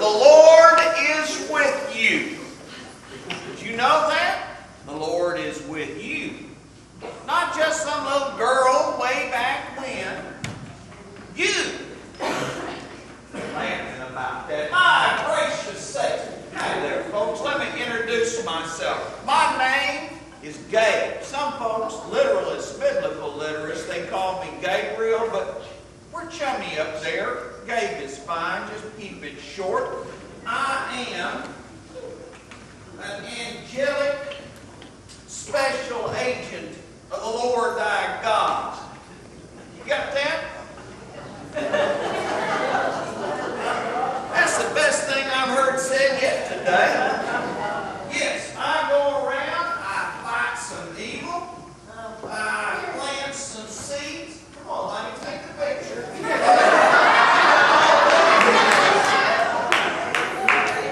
Lord is with you. Did you know that? The Lord is with you. Not just some little girl way back when. You. Laughing about that. My gracious sake. Hi there, folks. Let me introduce myself. My name is Gabe. Some folks, literalists, biblical literates, they call me Gabriel, but we're chummy up there. Gabe is fine. Just keep it short. I am an angelic special agent of the Lord thy God. You got that? That's the best thing I've heard said yet today. Yes, I go around, I fight some evil, I plant some seeds. Come on, let me take the picture.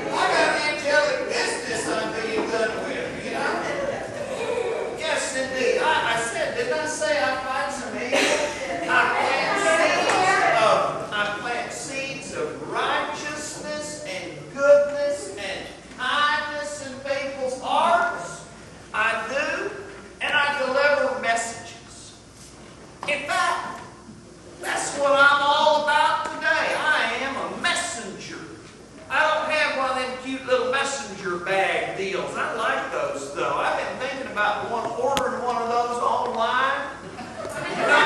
I got an angelic business I'm being done with, you know? Yes, indeed. I said, didn't I say I fight some evil? I plant seeds of righteousness and goodness and kindness in people's hearts. I do, and I deliver messages. In fact, that's what I'm all about today. I am a messenger. I don't have one of them cute little messenger bag deals. I like those, though. I've been thinking about ordering one of those online. You know,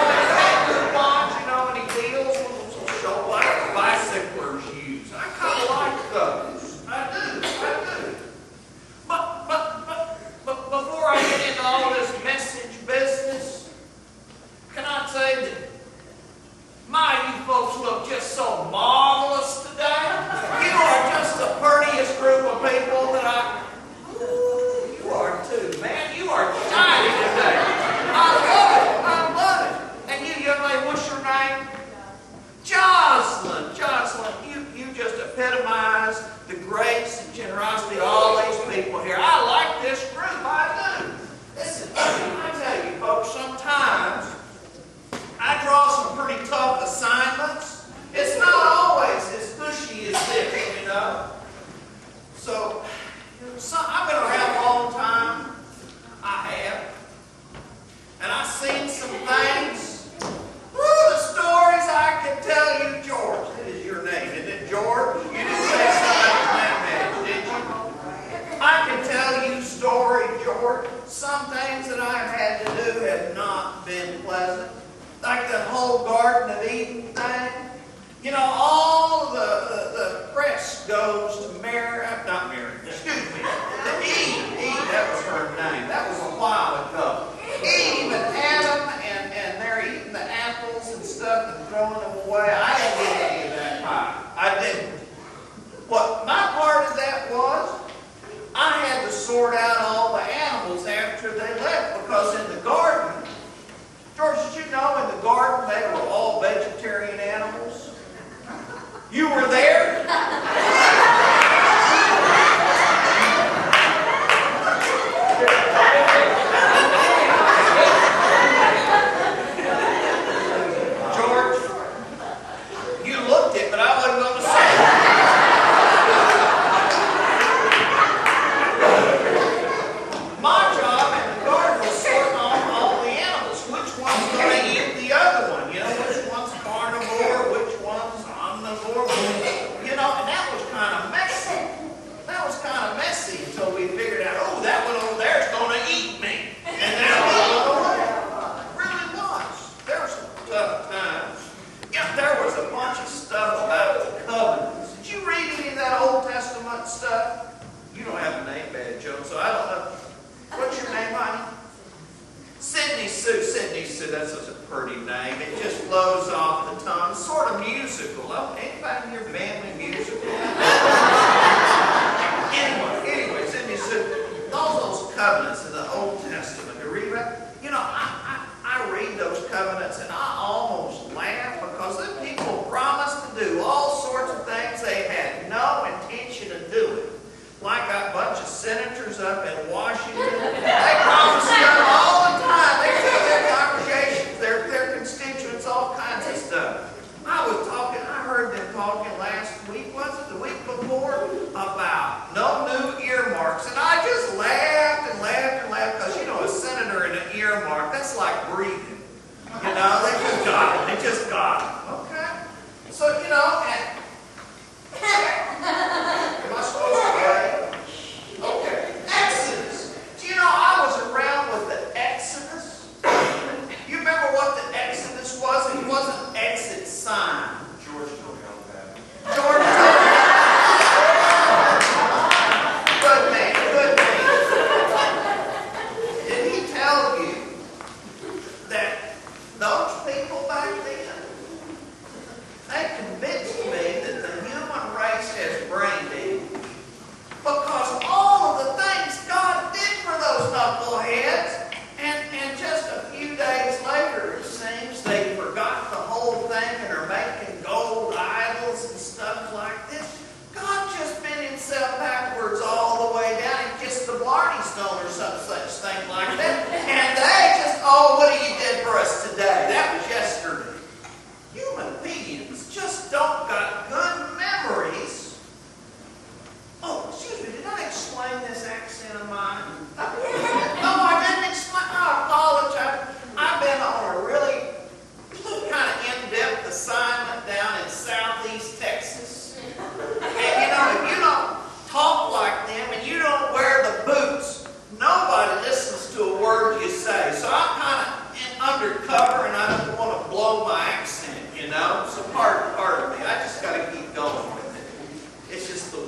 coupons, you know, any deals, show like bicyclers use. I kind of like those. I do. But before I get into all this message business, can I say that you folks look just so marvelous today? You are just the prettiest group of people that you are too, man. You are shining today. I love it. And you young lady, what's your name? Jocelyn, you just epitomize the grace and generosity of all these people here. I like this group, I do. Listen, I tell you folks, sometimes I draw some pretty tough assignments. It's not always as cushy as this, you know. So, I've been around a long time. I have. And I've seen some things. The stories I can tell you, George. That is your name, isn't it, George? You didn't say somebody's name, did you? I can tell you story, George. Some things that I've had to do have not been pleasant. Like the whole Garden of Eden thing. You know, all the press goes to Eve, that was her name. That was a while ago. Eve and Adam, and they're eating the apples and stuff and throwing them away. I didn't get any of that pie. I didn't. What my part of that was, I had to sort out all the animals after they left, because in the garden, George, did you know in the garden they were all vegetarian animals? You were there?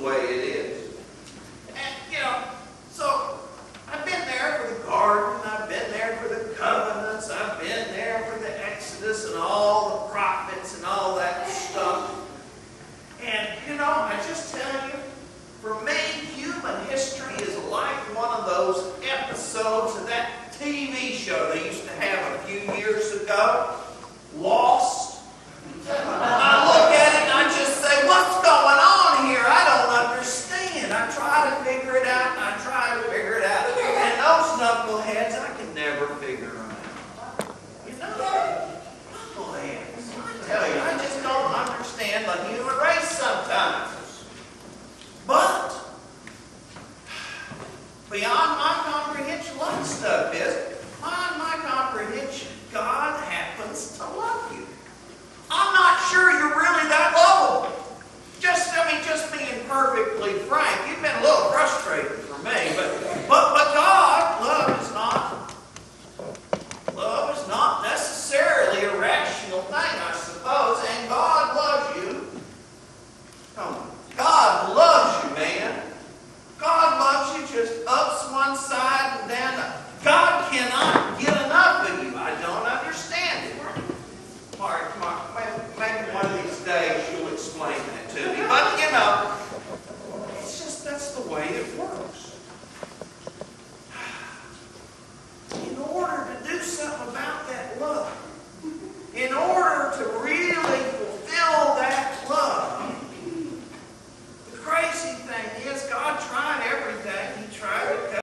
the way it is. And, so I've been there for the garden, I've been there for the covenants, I've been there for the Exodus and all the prophets and all that stuff. And, I just tell you, for me, human history is like one of those episodes of that TV show they used to have a few years ago, Lost. I look at it and I just say, what's going on here? I don't understand. I try to figure it out and I try to figure it out. And those knuckleheads, I can never figure them out. Knuckleheads. I tell you, I just don't understand the human race sometimes. But beyond my comprehension, what the stuff is, beyond my comprehension, God happens to love you. I'm not sure you're really that lovable. Just being perfectly frank, you've been a little frustrated for me, but God, love is not necessarily a rational thing, I suppose, and God loves you. Come on. God loves you, man. God loves you, just ups one side and down. God cannot get enough of you. I don't understand it. Mark, maybe one of these days you'll explain that to me. But, it's just, that's the way it works.